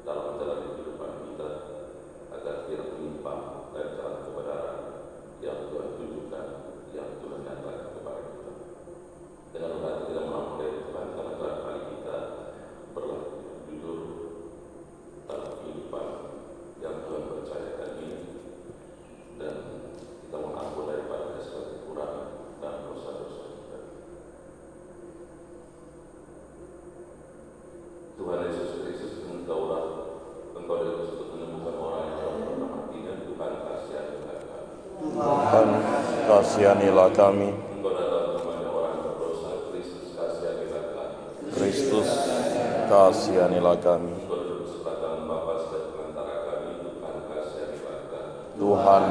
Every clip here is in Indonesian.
dalam menjalani kehidupan kita, agar tidak menyimpang dari jalan kebenaran yang Tuhan tunjukkan, yang Tuhan nyatakan kepada kita. Dengan hati kita mengampuni Tuhan, karena barangkali kita berlaku jujur dalam kehidupan yang Tuhan percayakan ini, dan kita mengampuni daripada segala kekurangan dan dosa-dosa kita. Tuhan Yesus Kristus, Engkaulah Engkau diutus untuk menyembuhkan orang yang dalam pernah matinya. Tuhan kasihanilah kami. Tuhan kasihanilah kami. Engkau datang kepada orang yang berdosa. Kristus kasihanilah kami. Kristus kasihanilah kami. Engkau duduk sebelah Bapa sebagai pengantara kami. Tuhan kasihanilah kami. Tuhan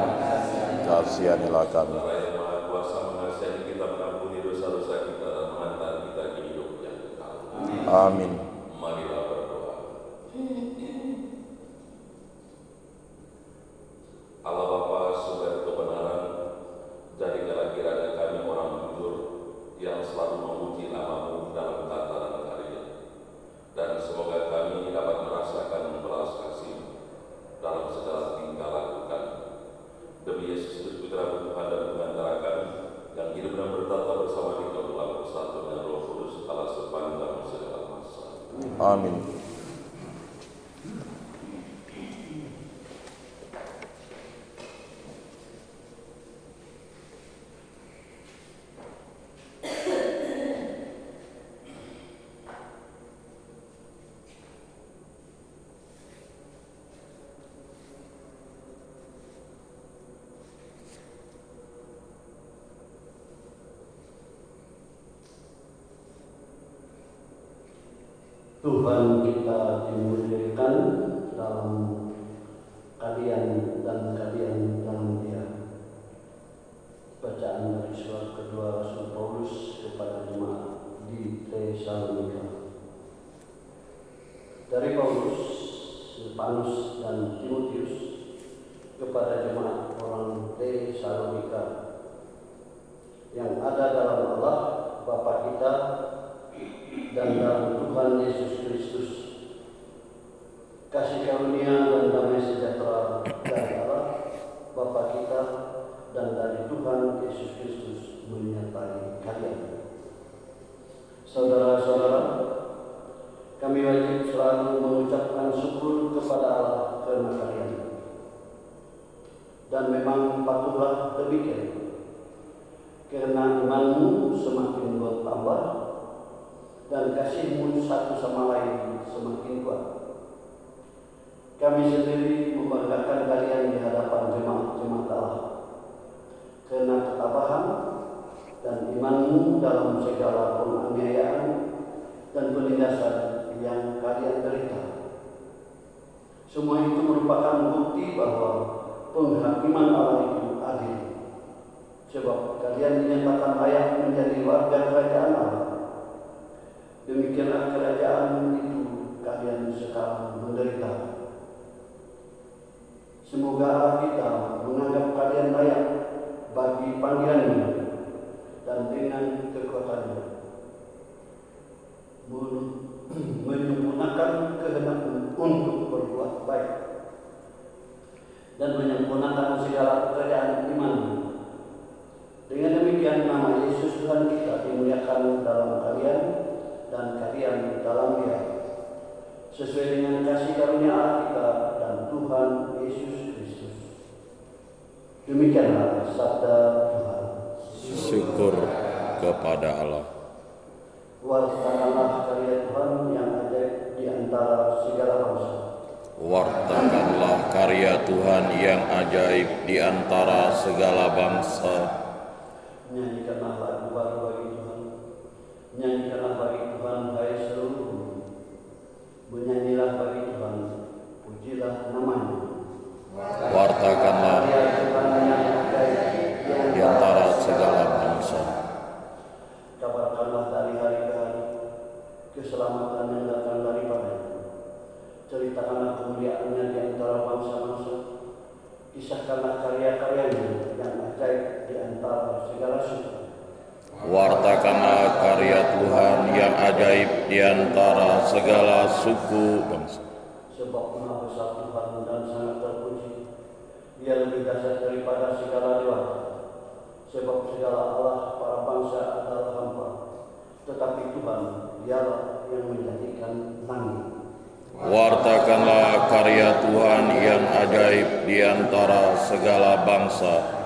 kasihanilah kami. Allah yang Maha Kuasa mengasihi kita, mengampuni dosa-dosa kita, dan mengantar kita ke hidup yang kekal. Amin. Marilah berdoa. Allah Bapa, sumber kebenaran, jadikanlah kiranya kami orang jujur yang selalu memuji nama-Mu dalam kata dan karya, dan semoga kami dapat merasakan belas kasih dalam segala tingkah laku kami. Demi Yesus Kristus, Putra Tuhan dan pengantara kami, yang hidup dan bertata bersama di dalam bersatu dengan Roh Kudus, Allah sepanjang segala masa. Amin. Tuhan kita dimuliakan dalam kalian dan kalian dalam Dia. Bacaan dari surat kedua Rasul Paulus kepada jemaat di Tesalonika. Dari Paulus, Silvanus dan Timotius kepada jemaat orang Tesalonika yang ada dalam Allah Bapa kita dan dalam Tuhan Yesus Kristus. Kasih karunia dan damai sejahtera dari Allah Bapa kita dan dari Tuhan Yesus Kristus menyertai kalian. Saudara-saudara, kami wajib selalu mengucapkan syukur kepada Allah karena kalian. Dan memang patutlah demikian, karena imanmu semakin bertambah dan kasihmu satu sama lain semakin kuat. Kami sendiri membanggakan kalian di hadapan jemaat-jemaat Allah karena ketabahan dan imanmu dalam segala penganiayaan dan penindasan yang kalian derita. Semua itu merupakan bukti bahwa penghakiman Allah itu adil, sebab kalian dinyatakan layak menjadi warga kerajaan Allah. Demikianlah kerajaan itu kalian sekarang menderita. Semoga Allah kita menganggap kalian layak bagi panggilannya dan dengan kekuatannya menyempurnakan kehendakmu untuk berbuat baik dan menyempurnakan segala pekerjaan iman. Dengan demikian nama Yesus Tuhan kita dimuliakan dalam kalian dan kalian dalam Dia, sesuai dengan kasih karunia Allah kita dan Tuhan Yesus Kristus. Demikianlah sabda Tuhan. Syukur kepada Allah. Wartakanlah karya Tuhan yang ajaib di antara segala bangsa. Wartakanlah karya Tuhan yang ajaib di antara segala bangsa. Nyanyikanlah lagu baru bagi Tuhan. Nyanyikanlah bagi Tuhan, hai seluruh bumi. Bernyanyilah bagi Tuhan, pujilah namanya. Wartakanlah Karya Tuhan yang ajaib di antara segala bangsa. Kabarkanlah dari hari ke hari keselamatan yang datang daripadanya. Ceritakanlah kemuliaannya di antara bangsa-bangsa. Kisahkanlah karya-karyanya yang ajaib di antara segala suku. Wartakanlah karya Tuhan yang ajaib di antara segala suku bangsa. sebab Maha Besar Tuhan dan sangat terpuji. Dia lebih dahsyat daripada segala dewa, sebab segala Allah para bangsa adalah hamba, tetapi Tuhan dialah yang menjadikan langit. Wartakanlah karya Tuhan yang ajaib di antara segala bangsa.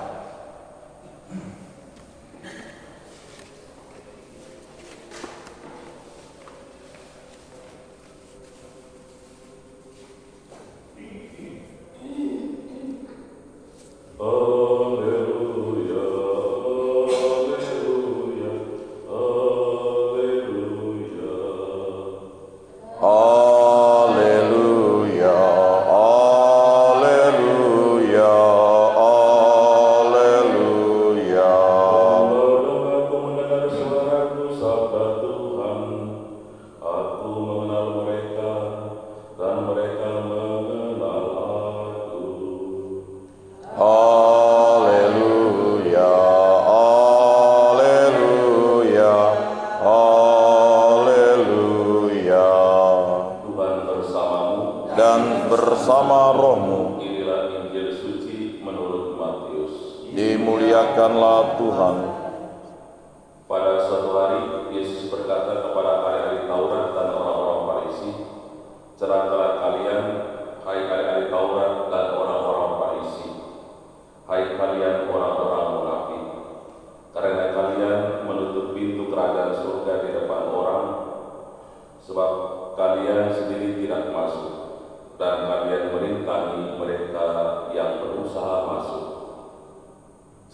Dan bersama rohmu, inilah Injil suci menurut Matius. dimuliakanlah Tuhan. Pada suatu hari, Yesus berkata kepada ahli-ahli Taurat dan orang-orang Farisi, "Celakalah kalian, hai ahli-ahli Taurat dan orang-orang Farisi, hai kalian orang-orang munafik, karena kalian menutup pintu kerajaan surga di depan orang, sebab kalian sendiri tidak masuk, dan kalian merintangi mereka yang berusaha masuk.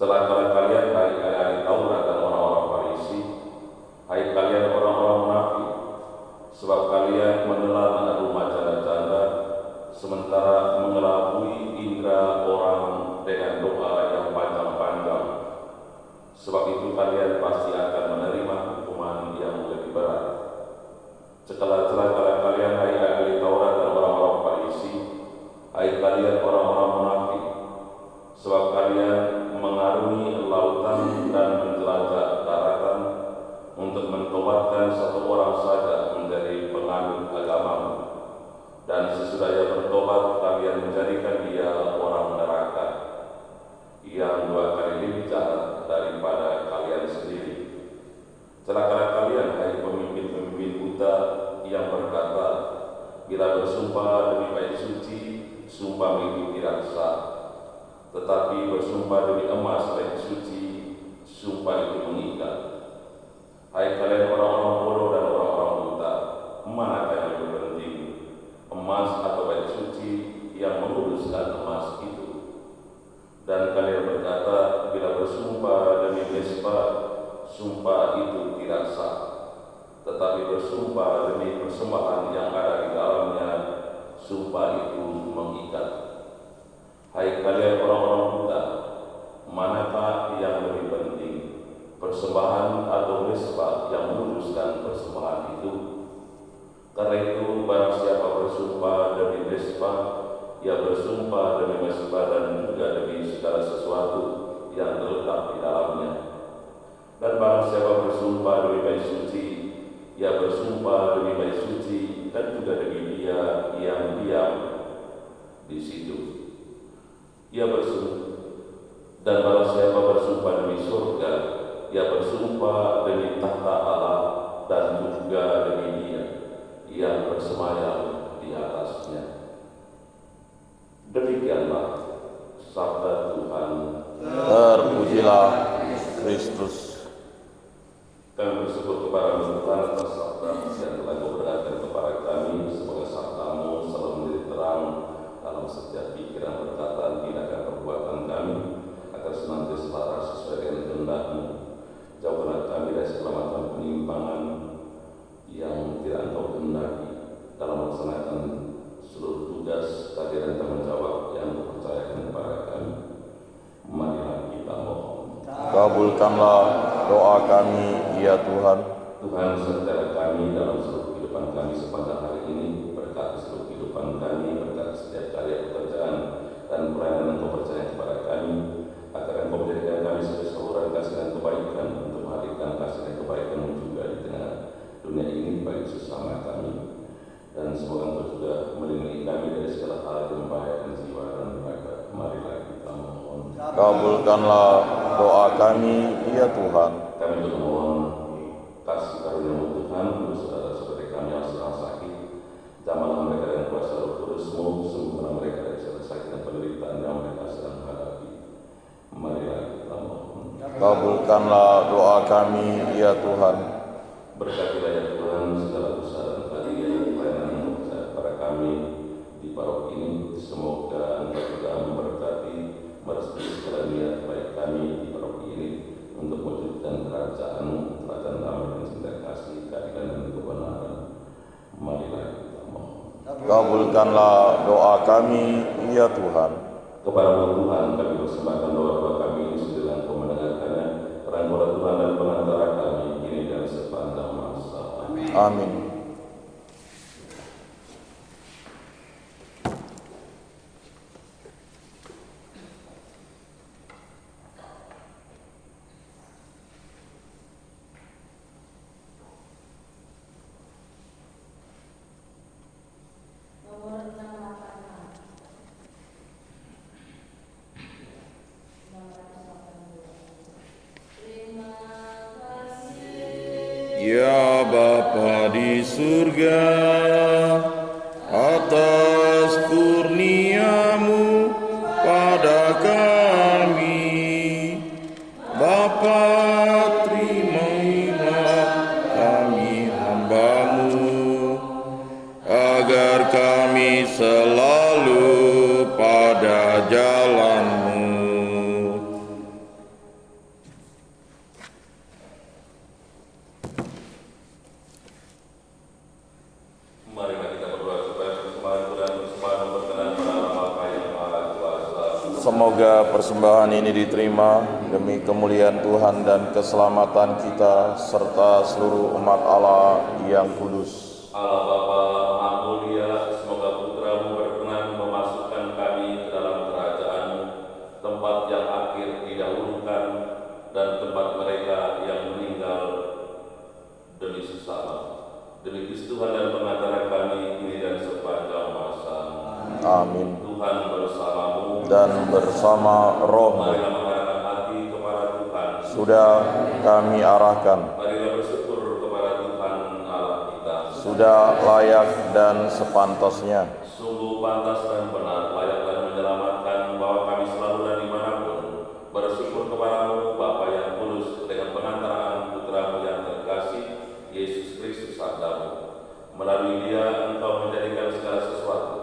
Celakalah kalian, hai ahli Taurat dan orang-orang Farisi, hai kalian orang-orang munafik, sebab kalian menelan rumah janda-janda, sementara mengelabui indera orang dengan doa yang panjang-panjang. Sebab itu kalian pasti akan menerima hukuman yang lebih berat. Celakalah kalian, hai ahli Taurat dan orang-orang Farisi, hai kalian orang-orang munafik, sebab kalian mengarungi lautan dan menjelajah daratan untuk mentobatkan satu orang saja menjadi penganut agamamu, dan sesudah ia bertobat kalian menjadikan dia orang neraka, yang 2 kali lebih jahat daripada kalian sendiri. Celakalah kalian, hai pemimpin-pemimpin buta yang berkata, bila bersumpah demi bait suci, sumpah itu tidak sah. Tetapi bersumpah demi emas bait suci, sumpah itu mengikat. Hai kalian orang-orang bodoh dan orang-orang buta, manakah yang lebih penting, emas atau bait suci yang menguduskan emas itu? Dan kalian berkata, bila bersumpah demi mesbah, sumpah itu tidak sah. Tetapi bersumpah demi persembahan yang ada di dalamnya, sumpah itu mengikat. Hai kalian orang-orang buta, manakah yang lebih penting, persembahan atau mesbah yang menguduskan persembahan itu? Karena itu barang siapa bersumpah demi mesbah, ia bersumpah demi mesbah dan juga demi segala sesuatu yang terletak di dalamnya. Dan barang siapa bersumpah demi bait suci, ia bersumpah demi bait suci dan juga demi dia yang diam di situ. Ia bersumpah, dan barang siapa bersumpah demi surga, ia bersumpah demi tahta Allah dan juga demi dia yang bersemayam di atasnya. Demikianlah sabda Tuhan. Terpujilah Kristus. Kami bersyukur kepada Tuhan atas sabda yang telah Kau berikan kepada kami. Semoga sabda-Mu selalu menjadi terang dalam setiap pikiran, perkataan, tindakan, perbuatan kami, agar senantiasa selaras sesuai dengan kehendak-Mu. Jauhkanlah kami dari segala macam penyimpangan yang tidak Engkau kehendaki dalam melaksanakan seluruh tugas, kehadiran, tanggung jawab yang Kau percayakan kepada kami. Marilah kita mohon. Kabulkanlah doa kami, ya Tuhan. Tuhan, sertai kami dalam seluruh kehidupan kami sepanjang hari ini. Berkati seluruh kehidupan kami, berkati setiap karya pekerjaan dan pelayanan yang Kau percaya kepada kami, agar Engkau menjadikan kami sebagai saluran kasih dan kebaikan untuk menghadirkan kasih dan kebaikan juga di tengah dunia ini bagi sesama kami. Dan semoga Engkau juga juga melindungi kami dari segala hal yang membahayakan jiwa dan raga. Marilah kita mohon. Kabulkanlah doa kami, ya Tuhan. Kami juga mohon kasih karunia Tuhan untuk saudara-saudari kami yang sedang sakit. Jamahlah mereka dengan kuasa Roh Kudus-Mu, sembuhkanlah mereka dari segala sakit dan penderitaan yang mereka sedang hadapi. Marilah kita mohon. Kabulkanlah doa kami, ya Tuhan. Berkatilah ya Tuhan segala usaha dan pelayanan kepada kami di paroki ini. Semoga Engkau juga memberkati merestui segala niat baik kami di paroki ini untuk mewujudkan kerajaan-Mu, kerajaan damai dan cinta kasih, keadilan dan kebenaran. Marilah kita mohon. Kabulkanlah doa kami, ya Tuhan. Kepada Tuhan kami persembahkan doa-doa kami ini sedang Engkau mendengarkannya. Terangkanlah Tuhan dan pengantara kami kini dan sepanjang masa. Amin. Ya Bapa di surga, atas kurnia-Mu pada kami, Bapa terimalah kami hamba-Mu, agar kami selalu pada jalan-Mu. Semoga persembahan ini diterima demi kemuliaan Tuhan dan keselamatan kita serta seluruh umat Allah yang kudus. Allah Bapa Maha Mulia, semoga Putra-Mu berkenan memasukkan kami ke dalam kerajaan-Mu, tempat yang akhir didahulukan dan tempat mereka yang meninggal demi sesama. Demi Kristus Tuhan dan pengantara kami kini dan sepanjang masa. Amin. Tuhan bersama-Mu Dan bersama roh-Mu. Marilah mengarahkan hati kepada Tuhan. Sudah kami arahkan. Marilah bersyukur kepada Tuhan Allah kita. Sudah layak dan sepantasnya. Sungguh pantas dan benar, layak dan menyelamatkan bahwa kami selalu dan dimanapun bersyukur kepada-Mu Bapa yang kudus dengan pengantaraan Putra-Mu yang terkasih Yesus Kristus Sabda-Mu. Melalui Dia Engkau menjadikan segala sesuatu.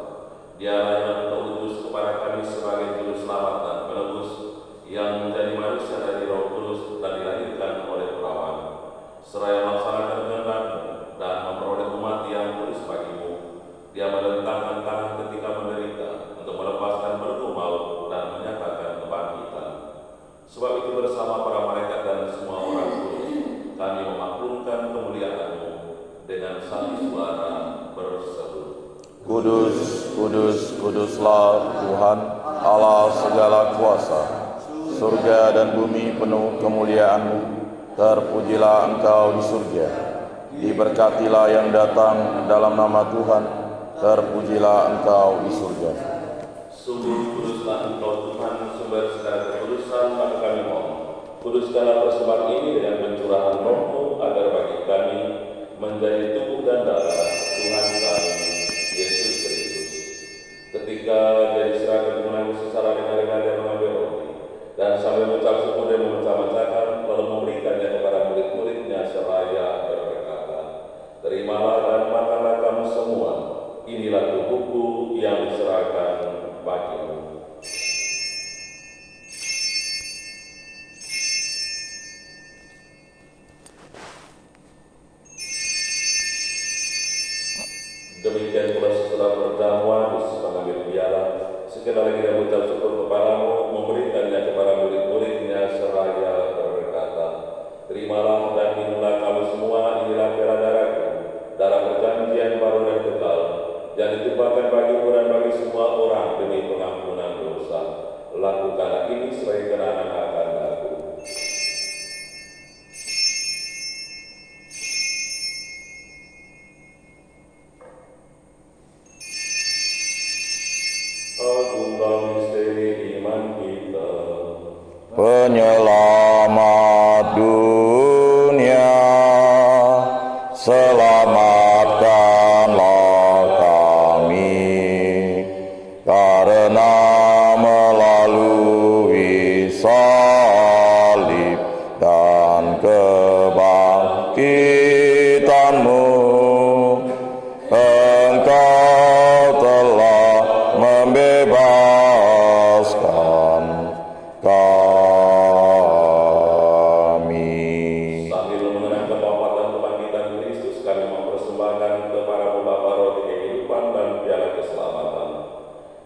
Dialah yang Engkau utus kepada kami sebagai juru selamat dan penebus yang menjadi manusia dari Roh Kudus dan dilahirkan oleh perawan. Seraya melaksanakan kehendak-Mu dan memperoleh umat yang kudus bagi-Mu. Dia melentangkan tangan ketika menderita untuk melepaskan belenggu maut dan menyatakan kebangkitan. Sebab itu bersama para malaikat dan semua orang kudus kami memaklumkan kemuliaan-Mu dengan satu suara berseru. Kudus, kudus, kuduslah Tuhan Allah segala kuasa. Surga dan bumi penuh kemuliaan-Mu. Terpujilah Engkau di surga. Diberkatilah yang datang dalam nama Tuhan. Terpujilah Engkau di surga. Sungguh kuduslah Engkau Tuhan, sumber segala kekudusan, maka kami mohon. Kuduskanlah persembahan ini dengan pencurahan Roh-Mu agar bagi kami menjadi tubuh dan darah Tuhan kami Yesus Kristus. Ketika Dia diserahkan menangis secara ringan-ringan dan mengambil roti, dan sambil mengucap syukur dan memecah-mecahkan, lalu memberikannya kepada murid-muridnya seraya berkata, "Terimalah dan makanlah kamu semua, inilah tubuhku yang diserahkan bagimu." Demikian pula setelah perjamuan Yesus mengambil piala, sekali lagi Dia mengucap syukur kepada-Mu, memberikannya kepada murid-muridnya seraya berkata, "Terimalah dan minumlah kamu semua, inilah piala darahku, darah perjanjian baru dan kekal, yang ditumpahkan bagimu dan bagi semua orang demi pengampunan dosa. Lakukanlah ini sebagai kenangan akan aku."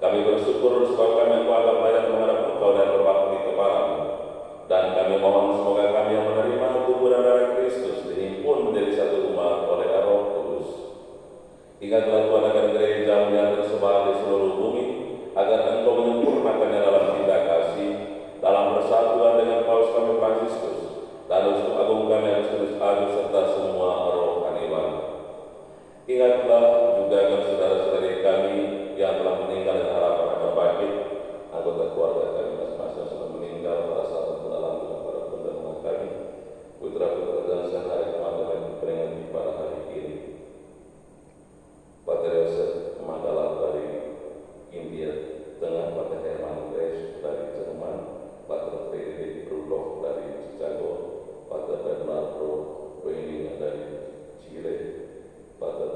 Kami bersyukur sebab kami menganggap layak menghadap Engkau dan berbakti kepadamu. Dan kami mohon semoga kami yang menerima tubuh dan darah Kristus dihimpun menjadi satu umat oleh Roh Kudus. Ingatlah Tuhan akan gereja-Mu yang tersebar di seluruh bumi, agar Engkau menyempurnakannya dalam cinta kasih, dalam persatuan dengan Paus kami Fransiskus, dan Uskup Agung kami Agustinus Agus serta semua rohaniwan. Ingatlah juga akan saudara-saudari kami yang telah meninggal dengan harapan akan bangkit, anggota keluarga kami masing-masing yang sudah meninggal pada saat dalam para pendahulu kami, putra-putra dan saudara teman-teman peringatan pada hari ini. Pater Yosef Mandala dari India Tengah, Pater Herman Grace dari Jerman, Pater Friedrich Rudolf dari Chicago, Pater Bernardo Weining dari Chile, Pater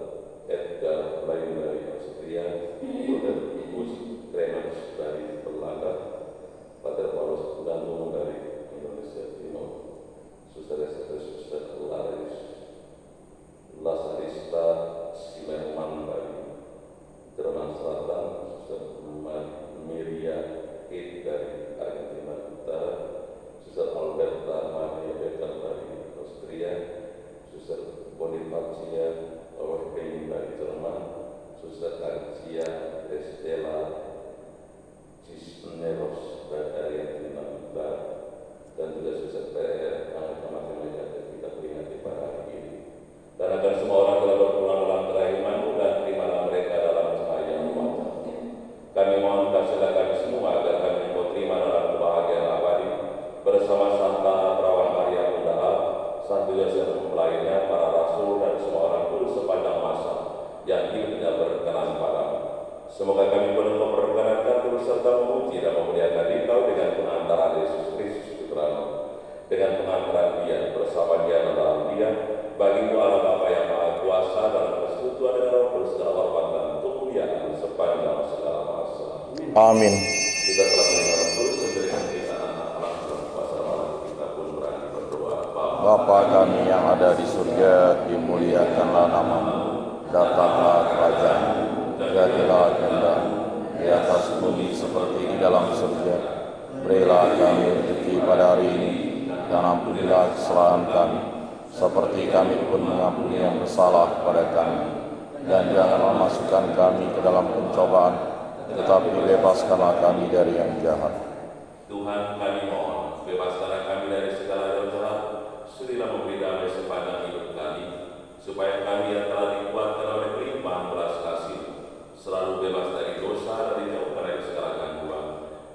Edgar Lain dari Austria, Pater Gus Kremers dari Belanda, Pater Paulus Gandung dari Indonesia Timur, Suster Lasarista Simerman dari Jerman Selatan, Suster Miria Kate dari Argentina Utara, Suster Alberta Maria Becker dari Austria, Suster Bonifacia Orbein dari Jerman, Suster Garcia Estela Cisneros dari Argentina Utara, dan juga Suster PR yang teman-teman yang kita peringati pada hari ini. Dan akan semua orang telah berpulang dalam kerahiman-Mu dan terimalah mereka dalam cahaya wajah-Mu. Kami mohon kasihlah kami semua agar kami Engkau terima dalam kebahagiaan abadi bersama Santa Perawan Maria Bunda Allah, Santo Yosef mempelainya, para rasul dan semua orang kudus sepanjang masa yang hidupnya berkenan padamu. Semoga kami pun Engkau perkenankan terus serta memuji dan memuliakan Engkau dengan pengantaran Yesus Kristus Putra-Mu, dengan pengantaran Dia bersama Dia dalam Dia, bagi-Mu Allah Bapa yang Maha Kuasa dalam persekutuan dengan Roh Kudus segala hormat dan kemuliaan sepanjang segala masa. Amin. Kita telah mendengar terus dengan kita anak Allah dalam kuasa Allah, kita pun berani berdoa. Bapa kami yang ada di surga, dimuliakanlah nama-Mu, datanglah kerajaan-Mu, jadilah kehendak-Mu di atas bumi seperti di dalam surga. Berilah kami rezeki pada hari ini, dan ampunilah kesalahan kami, seperti kami pun mengampuni yang bersalah kepada kami. Dan janganlah masukkan kami ke dalam pencobaan, tetapi bebaskanlah kami dari yang jahat. Tuhan, kami mohon, bebaskanlah kami dari segala yang jahat, sudilah memberi damai sepanjang hidup kami, supaya kami yang telah dikuatkan oleh kelimpahan belas kasih, selalu bebas dari dosa dan dijauhkan dari segala gangguan,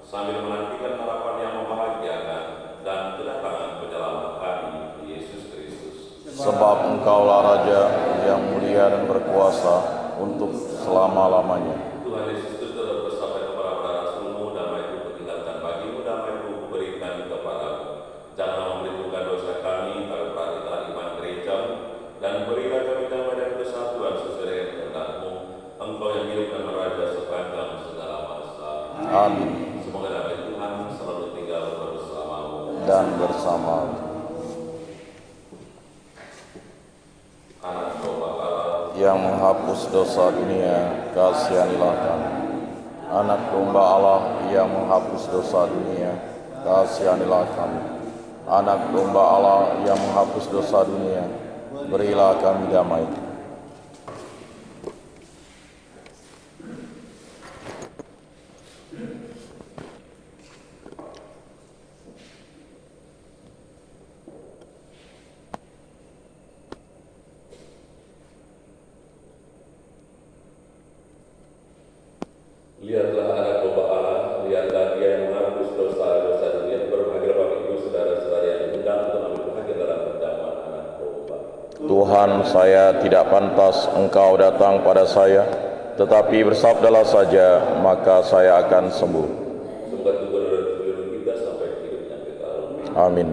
sambil menantikan harapan yang membahagiakan dan kedatangan penyelamat kami, Yesus Kristus. Sebab Engkaulah Raja yang mulia dan berkuasa untuk selama-lamanya. Tuhan Yesus Kristus bersabda kepada para rasul-Mu, damai-Ku kutinggalkan bagimu, damai-Ku kuberikan kepadamu. Janganlah memberitukan dosa kami, tapi perhatikanlah iman gereja-Mu, dan berilah kami damai dan kesatuan sesuai dengan kehendak-Mu, Engkau yang hidup dan meraja sepanjang segala masa. Amin. Semoga damai Tuhan selalu tinggal bersama-Mu Dan bersama-Mu. Anak domba Allah Yang menghapus dosa dunia, kasihanilah kami. Anak domba Allah yang menghapus dosa dunia, kasihanilah kami. Anak domba Allah yang menghapus dosa dunia, berilah kami damai. Lihatlah anak domba Allah, lihatlah Dia yang menghapus dosa-dosa dunia. Berbahagia Bapak Ibu saudara-saudara yang diundang untuk ambil bahagian dalam perjamuan anak domba. Tuhan, saya tidak pantas Engkau datang pada saya, tetapi bersabdalah saja, maka saya akan sembuh. Semoga Tuhan menolong kita sampai hidup yang kekal. Amin.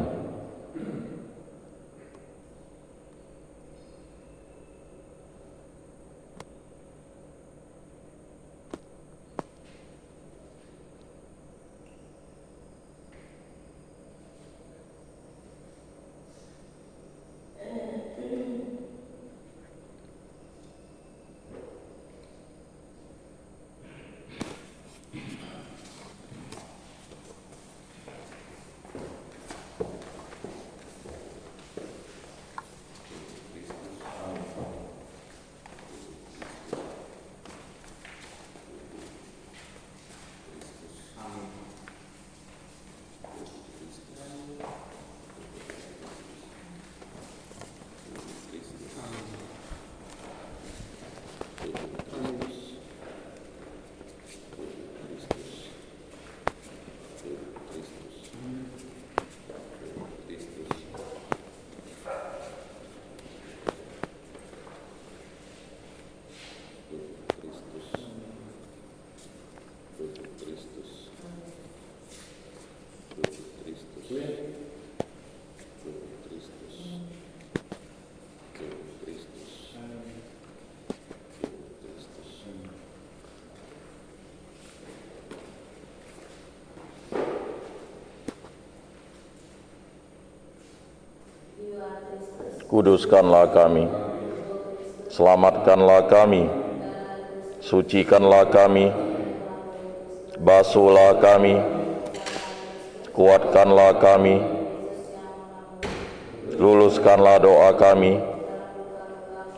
Kuduskanlah kami, selamatkanlah kami, sucikanlah kami, basuhlah kami, kuatkanlah kami, luluskanlah doa kami,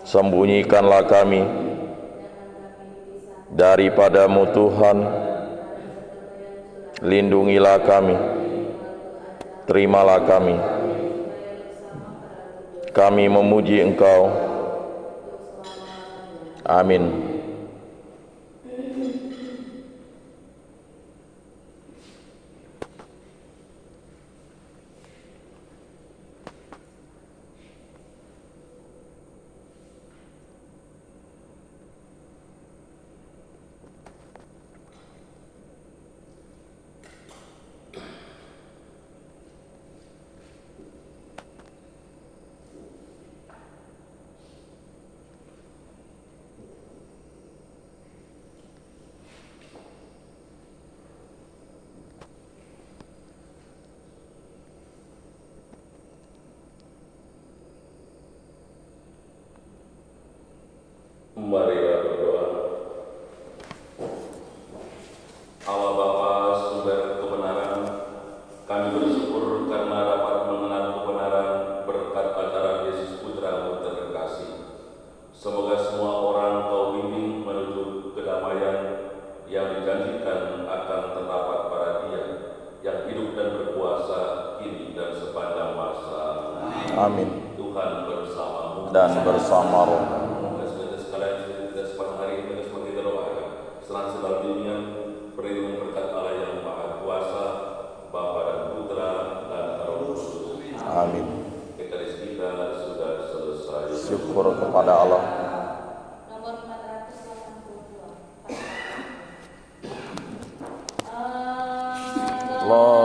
sembunyikanlah kami daripadamu Tuhan, lindungilah kami, terimalah kami memuji Engkau. Amin. Marilah berdoa. Allah Bapa, sumber kebenaran, kami bersyukur karena dapat mengenal kebenaran berkat ajaran Yesus Putra-Mu terkasih. Semoga semua orang Kau bimbing menuju kedamaian yang dijanjikan akan terdapat pada Dia yang hidup dan berkuasa kini dan sepanjang masa. Amin. Tuhan bersamamu Dan bersama roh. Selang segala dunia, perlindungan berkat Allah yang Maha Kuasa, Bapa dan Putra dan Roh Kudus. Amin. Ekaristi kita sudah selesai. Syukur kepada Allah. Nomor 482.